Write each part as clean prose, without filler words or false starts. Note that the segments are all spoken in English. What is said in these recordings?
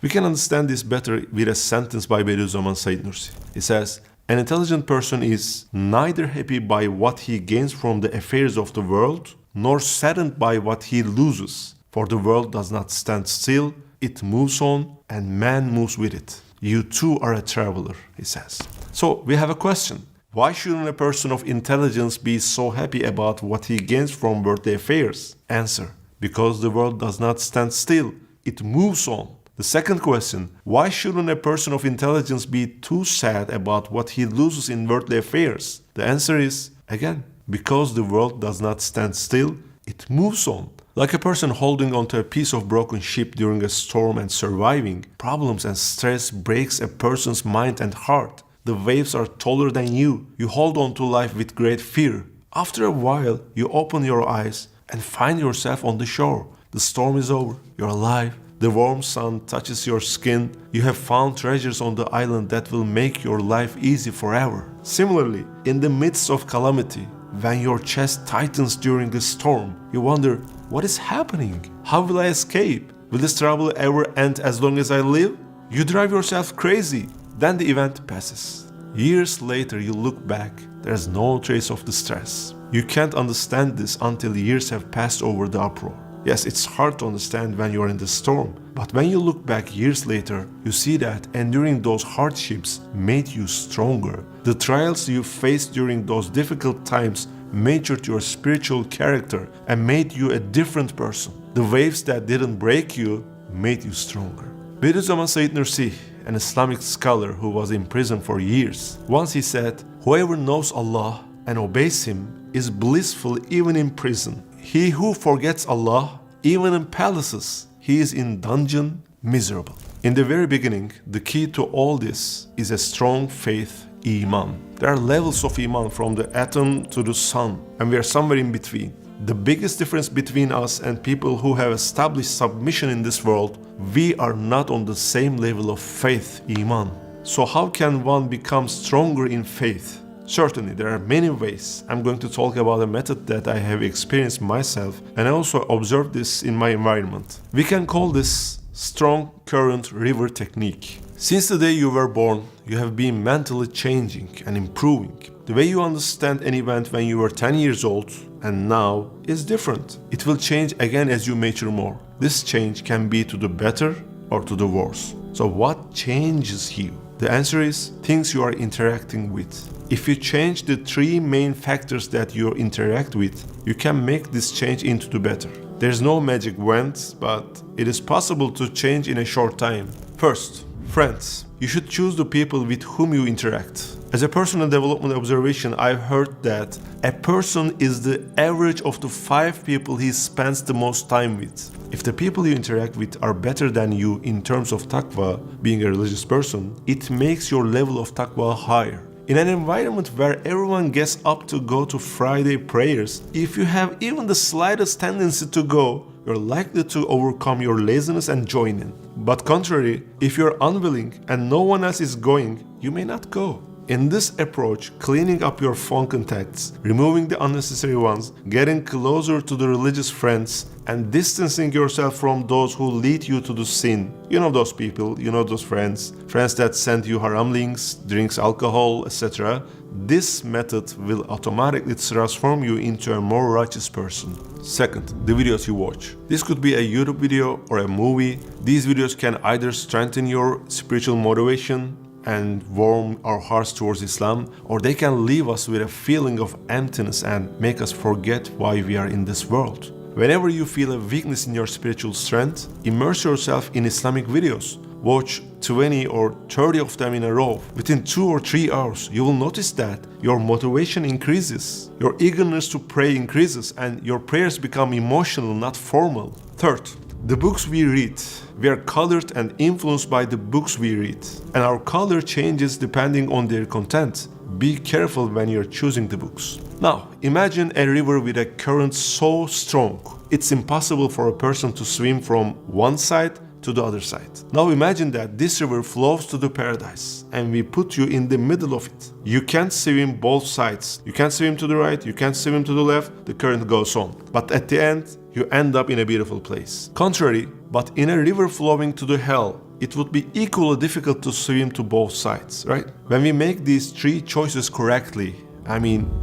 We can understand this better with a sentence by Bediüzzaman Said Nursi. He says, an intelligent person is neither happy by what he gains from the affairs of the world, nor saddened by what he loses. For the world does not stand still, it moves on, and man moves with it. You too are a traveler, he says. So we have a question. Why shouldn't a person of intelligence be so happy about what he gains from worldly affairs? Answer. Because the world does not stand still, it moves on. The second question, why shouldn't a person of intelligence be too sad about what he loses in worldly affairs? The answer is, again, because the world does not stand still, it moves on. Like a person holding onto a piece of broken ship during a storm and surviving, problems and stress breaks a person's mind and heart. The waves are taller than you. You hold on to life with great fear. After a while, you open your eyes and find yourself on the shore. The storm is over. You're alive. The warm sun touches your skin. You have found treasures on the island that will make your life easy forever. Similarly, in the midst of calamity, when your chest tightens during the storm, you wonder, what is happening? How will I escape? Will this trouble ever end as long as I live? You drive yourself crazy. Then the event passes. Years later, you look back. There's no trace of the stress. You can't understand this until years have passed over the uproar. Yes, it's hard to understand when you're in the storm, but when you look back years later, you see that enduring those hardships made you stronger. The trials you faced during those difficult times matured your spiritual character and made you a different person. The waves that didn't break you made you stronger. Bediüzzaman Said Nursi, an Islamic scholar who was in prison for years, once he said, whoever knows Allah and obeys Him is blissful even in prison. He who forgets Allah, even in palaces, he is in dungeon miserable. In the very beginning, the key to all this is a strong faith, Iman. There are levels of Iman from the atom to the sun, and we are somewhere in between. The biggest difference between us and people who have established submission in this world, we are not on the same level of faith, Iman. So how can one become stronger in faith? Certainly, there are many ways. I'm going to talk about a method that I have experienced myself and I also observed this in my environment. We can call this strong current river technique. Since the day you were born, you have been mentally changing and improving. The way you understand an event when you were 10 years old and now is different. It will change again as you mature more. This change can be to the better or to the worse. So what changes you? The answer is things you are interacting with. If you change the three main factors that you interact with, you can make this change into the better. There's no magic wand, but it is possible to change in a short time. First, friends. You should choose the people with whom you interact. As a personal development observation, I've heard that a person is the average of the 5 people he spends the most time with. If the people you interact with are better than you in terms of taqwa, being a religious person, it makes your level of taqwa higher. In an environment where everyone gets up to go to Friday prayers, if you have even the slightest tendency to go, you're likely to overcome your laziness and join in. But contrary, if you're unwilling and no one else is going, you may not go. In this approach, cleaning up your phone contacts, removing the unnecessary ones, getting closer to the religious friends, and distancing yourself from those who lead you to the sin. You know those people, you know those friends that send you haram links, drinks alcohol, etc. This method will automatically transform you into a more righteous person. Second, the videos you watch. This could be a YouTube video or a movie. These videos can either strengthen your spiritual motivation and warm our hearts towards Islam, or they can leave us with a feeling of emptiness and make us forget why we are in this world. Whenever you feel a weakness in your spiritual strength, immerse yourself in Islamic videos. Watch 20 or 30 of them in a row. Within 2 or 3 hours, you will notice that your motivation increases, your eagerness to pray increases, and your prayers become emotional, not formal. Third, the books we read. We are colored and influenced by the books we read, and our color changes depending on their content. Be careful when you're choosing the books. Now, imagine a river with a current so strong, it's impossible for a person to swim from one side to the other side. Now imagine that this river flows to the paradise and we put you in the middle of it. You can't swim both sides. You can't swim to the right, you can't swim to the left, the current goes on. But at the end, you end up in a beautiful place. Contrary, but in a river flowing to the hell, it would be equally difficult to swim to both sides, right? When we make these three choices correctly,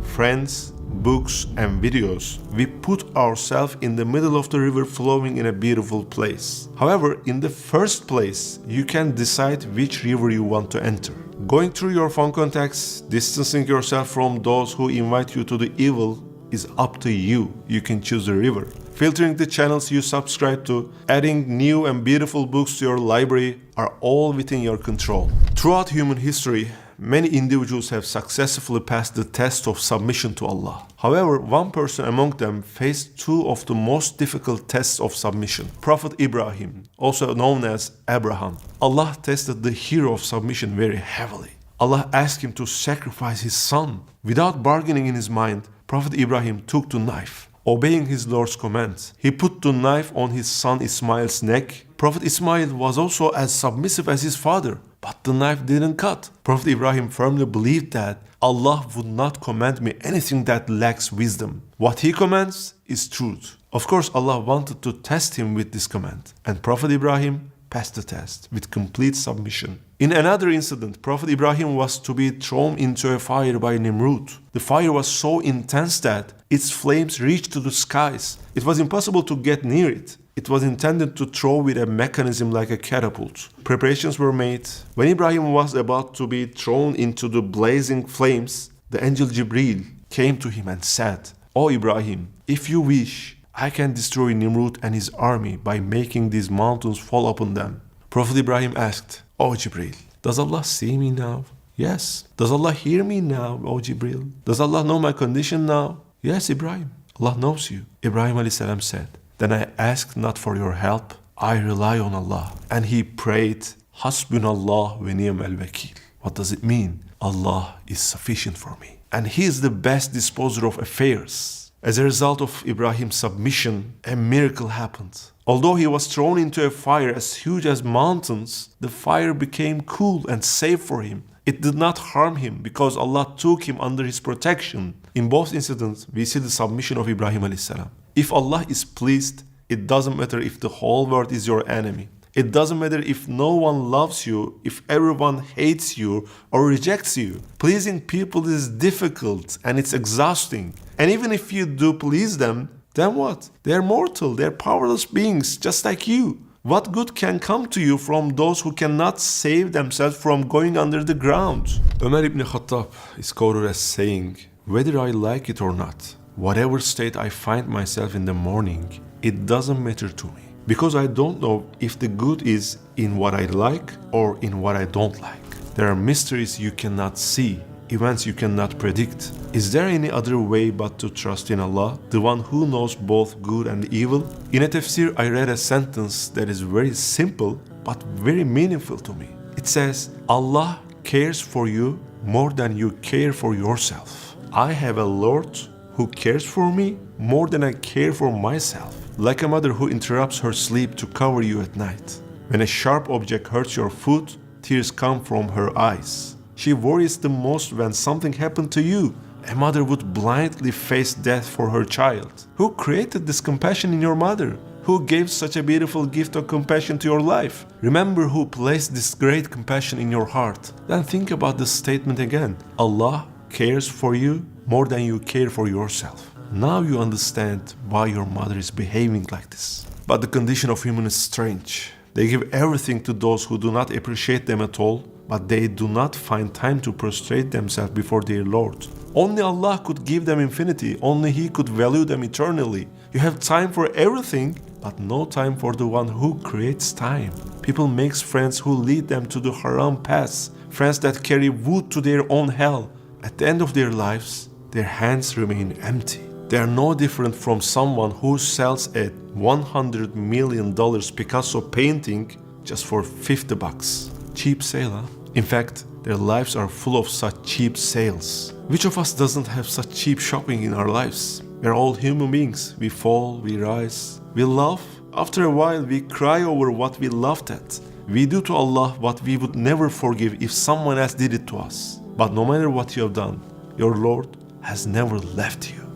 friends, books, and videos, we put ourselves in the middle of the river flowing in a beautiful place. However, in the first place, you can decide which river you want to enter. Going through your phone contacts, distancing yourself from those who invite you to the evil is up to you. You can choose the river. Filtering the channels you subscribe to, adding new and beautiful books to your library are all within your control. Throughout human history, many individuals have successfully passed the test of submission to Allah. However, one person among them faced two of the most difficult tests of submission. Prophet Ibrahim, also known as Abraham. Allah tested the hero of submission very heavily. Allah asked him to sacrifice his son. Without bargaining in his mind, Prophet Ibrahim took the knife. Obeying his Lord's commands, he put the knife on his son Ismail's neck. Prophet Ismail was also as submissive as his father, but the knife didn't cut. Prophet Ibrahim firmly believed that Allah would not command me anything that lacks wisdom. What he commands is truth. Of course, Allah wanted to test him with this command, and Prophet Ibrahim passed the test with complete submission. In another incident, Prophet Ibrahim was to be thrown into a fire by Nimrud. The fire was so intense that its flames reached to the skies. It was impossible to get near it. It was intended to throw with a mechanism like a catapult. Preparations were made. When Ibrahim was about to be thrown into the blazing flames, the angel Jibril came to him and said, "O Ibrahim, if you wish, I can destroy Nimrud and his army by making these mountains fall upon them." Prophet Ibrahim asked, "O Jibril, does Allah see me now?" "Yes." "Does Allah hear me now, O Jibril?" "Does Allah know my condition now?" "Yes, Ibrahim, Allah knows you." Ibrahim a.s. said, "Then I ask not for your help, I rely on Allah." And he prayed, "Hasbunallah wa ni'mal wakil." What does it mean? Allah is sufficient for me, and He is the best disposer of affairs. As a result of Ibrahim's submission, a miracle happened. Although he was thrown into a fire as huge as mountains, the fire became cool and safe for him. It did not harm him because Allah took him under His protection. In both incidents, we see the submission of Ibrahim a.s. If Allah is pleased, it doesn't matter if the whole world is your enemy. It doesn't matter if no one loves you, if everyone hates you or rejects you. Pleasing people is difficult and it's exhausting. And even if you do please them, then what? They're mortal, they're powerless beings just like you. What good can come to you from those who cannot save themselves from going under the ground? Umar ibn Khattab is quoted as saying, "Whether I like it or not, whatever state I find myself in the morning, it doesn't matter to me. Because I don't know if the good is in what I like or in what I don't like. There are mysteries you cannot see, events you cannot predict. Is there any other way but to trust in Allah, the one who knows both good and evil?" In a tafsir, I read a sentence that is very simple but very meaningful to me. It says, "Allah cares for you more than you care for yourself. I have a Lord who cares for me more than I care for myself. Like a mother who interrupts her sleep to cover you at night. When a sharp object hurts your foot, tears come from her eyes. She worries the most when something happened to you. A mother would blindly face death for her child. Who created this compassion in your mother? Who gave such a beautiful gift of compassion to your life? Remember who placed this great compassion in your heart. Then think about this statement again. Allah cares for you more than you care for yourself." Now you understand why your mother is behaving like this. But the condition of humans is strange. They give everything to those who do not appreciate them at all, but they do not find time to prostrate themselves before their Lord. Only Allah could give them infinity. Only He could value them eternally. You have time for everything, but no time for the one who creates time. People make friends who lead them to the haram paths, friends that carry wood to their own hell. At the end of their lives, their hands remain empty. They are no different from someone who sells a $100 million Picasso painting just for $50. Cheap sale, huh? In fact, their lives are full of such cheap sales. Which of us doesn't have such cheap shopping in our lives? We're all human beings. We fall, we rise, we laugh. After a while, we cry over what we laughed at. We do to Allah what we would never forgive if someone else did it to us. But no matter what you have done, your Lord has never left you.